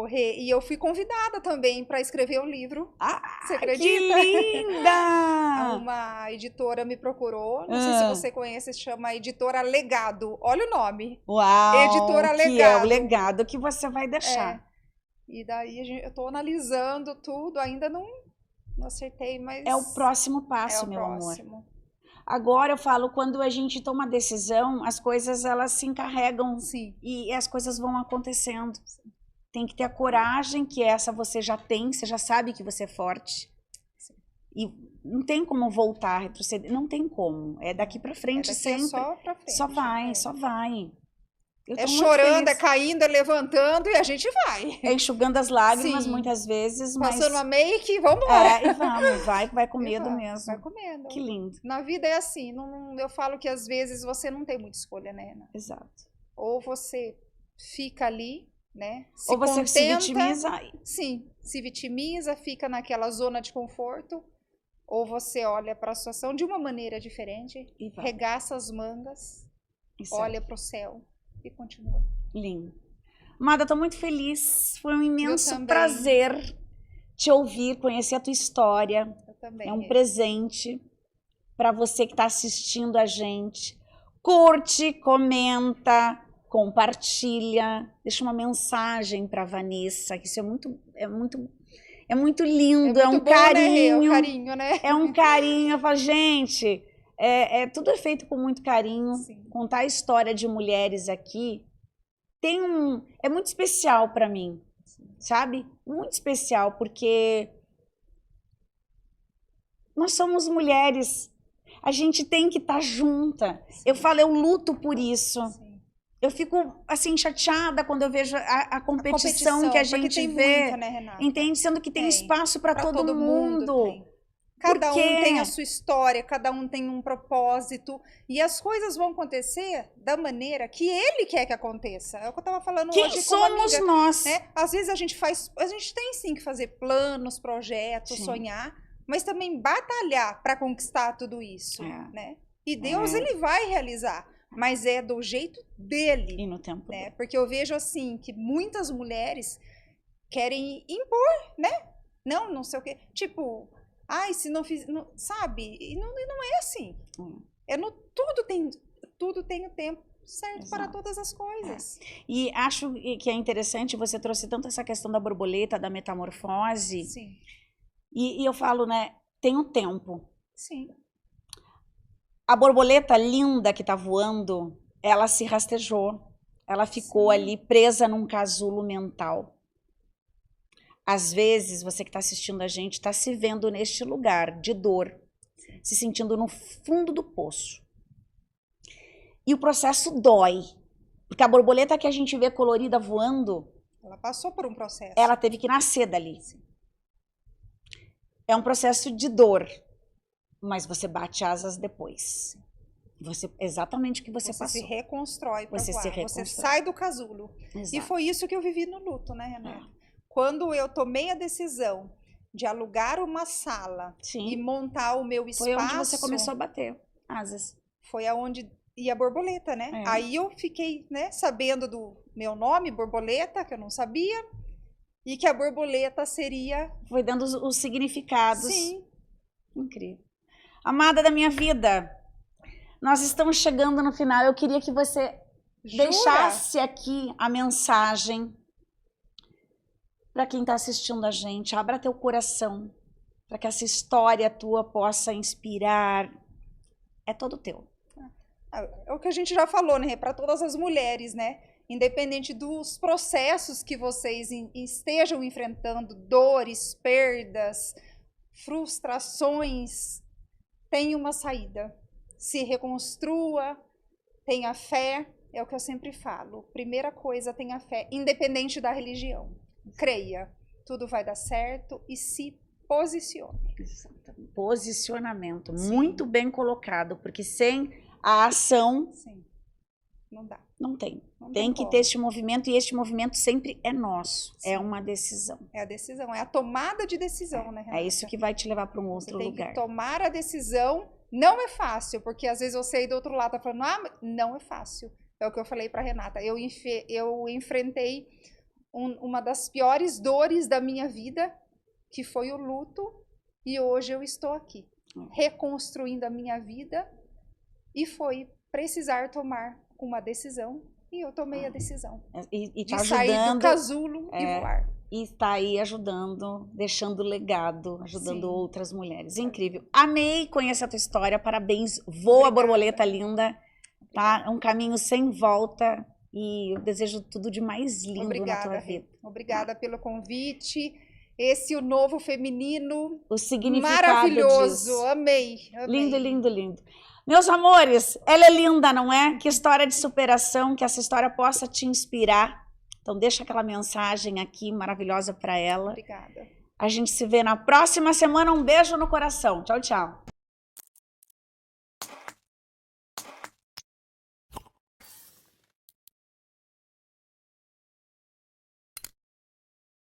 E eu fui convidada também para escrever um livro. Você acredita? Que linda! Uma editora me procurou. Não sei se você conhece, se chama Editora Legado. Olha o nome. Uau! Editora Legado. Que é o legado que você vai deixar. E daí eu estou analisando tudo, ainda não acertei, mas... É o próximo passo, meu amor. Agora eu falo, quando a gente toma decisão, as coisas elas se encarregam. Sim. E as coisas vão acontecendo. Sim. Tem que ter a coragem, que essa você já tem, você já sabe que você é forte. Sim. E não tem como voltar, retroceder, não tem como. É daqui pra frente sempre. Só pra frente. Só vai, só vai. É chorando, é caindo, é levantando e a gente vai. É enxugando as lágrimas, muitas vezes, mas... Passando uma make, vamos embora. E vamos, vai com medo mesmo. Vai com medo. Que lindo. Na vida é assim, eu falo que às vezes você não tem muita escolha, né, Ana? Exato. Ou você fica ali, né? Ou você contenta, se vitimiza. Sim, se vitimiza, fica naquela zona de conforto. Ou você olha para a situação de uma maneira diferente, regaça as mangas, olha para o céu e continua. Lindo. Amada, estou muito feliz. Foi um imenso prazer te ouvir, conhecer a tua história. Eu também. É um presente para você que está assistindo a gente. Curte, comenta, compartilha, deixa uma mensagem para Vanessa, que isso é muito lindo, é um bom, carinho, né? É um carinho, né? É um carinho. Eu falo, gente, tudo é feito com muito carinho. Sim. Contar a história de mulheres aqui é muito especial para mim, sabe? Muito especial, porque nós somos mulheres. A gente tem que estar junta. Sim. Eu falo, eu luto por isso. Sim. Eu fico, assim, chateada quando eu vejo a competição que a gente vê. Muita, né, Renata? Entende? Sendo que tem espaço para todo mundo. Cada um tem a sua história, cada um tem um propósito. E as coisas vão acontecer da maneira que ele quer que aconteça. É o que eu estava falando hoje com uma amiga. Quem somos nós? Né? Às vezes a gente tem sim que fazer planos, projetos, sonhar, mas também batalhar para conquistar tudo isso, né? E Deus, ele vai realizar, mas é do jeito dele. E no tempo dele. Porque eu vejo assim, que muitas mulheres querem impor, né? Não sei o quê. Tipo, ai, se não fiz, não, sabe? E não é assim. Tudo tem o tempo certo para todas as coisas. E acho que é interessante, você trouxe tanto essa questão da borboleta, da metamorfose. Sim. E eu falo, né, tem o tempo. Sim. A borboleta linda que tá voando, ela se rastejou. Ela ficou ali presa num casulo mental. Às vezes, você que está assistindo a gente está se vendo neste lugar de dor, se sentindo no fundo do poço. E o processo dói, porque a borboleta que a gente vê colorida voando, ela passou por um processo. Ela teve que nascer dali. É um processo de dor, mas você bate asas depois. Exatamente o que você passou. Você se reconstrói para voar. Se reconstrói. Você sai do casulo. Exato. E foi isso que eu vivi no luto, né, Renata? Quando eu tomei a decisão de alugar uma sala e montar o meu espaço... Foi onde você começou a bater asas. Foi aonde ia a borboleta, né? Aí eu fiquei, né, sabendo do meu nome, borboleta, que eu não sabia, e que a borboleta seria... Foi dando os significados. Sim. Incrível. Amada da minha vida, nós estamos chegando no final. Eu queria que você deixasse aqui a mensagem para quem está assistindo a gente. Abra teu coração para que essa história tua possa inspirar. É todo teu. É o que a gente já falou, né? Para todas as mulheres, né? Independente dos processos que vocês estejam enfrentando, dores, perdas, frustrações, tem uma saída. Se reconstrua, tenha fé, é o que eu sempre falo. Primeira coisa, tenha fé, independente da religião. Creia, tudo vai dar certo e se posicione. Posicionamento, muito bem colocado, porque sem a ação, não dá. Não tem. Tem que ter este movimento, e este movimento sempre é nosso. É uma decisão. É a decisão, é a tomada de decisão, né, Renata? É isso que vai te levar para um outro lugar. Você tem que tomar a decisão. Não é fácil, porque às vezes você aí do outro lado tá falando, não é fácil. É o que eu falei para Renata. Eu enfrentei uma das piores dores da minha vida, que foi o luto, e hoje eu estou aqui, reconstruindo a minha vida, e foi precisar tomar uma decisão, e eu tomei a decisão de tá sair do casulo e voar. E está aí ajudando, deixando legado, ajudando outras mulheres. Incrível. Amei conhecer a tua história, parabéns. Voa, borboleta linda, tá? É um caminho sem volta. E eu desejo tudo de mais lindo na tua vida. Obrigada pelo convite. Esse, o novo feminino, o significado maravilhoso. Disso. Amei. Lindo, lindo, lindo. Meus amores, ela é linda, não é? Que história de superação, que essa história possa te inspirar. Então deixa aquela mensagem aqui maravilhosa para ela. Obrigada. A gente se vê na próxima semana. Um beijo no coração. Tchau, tchau.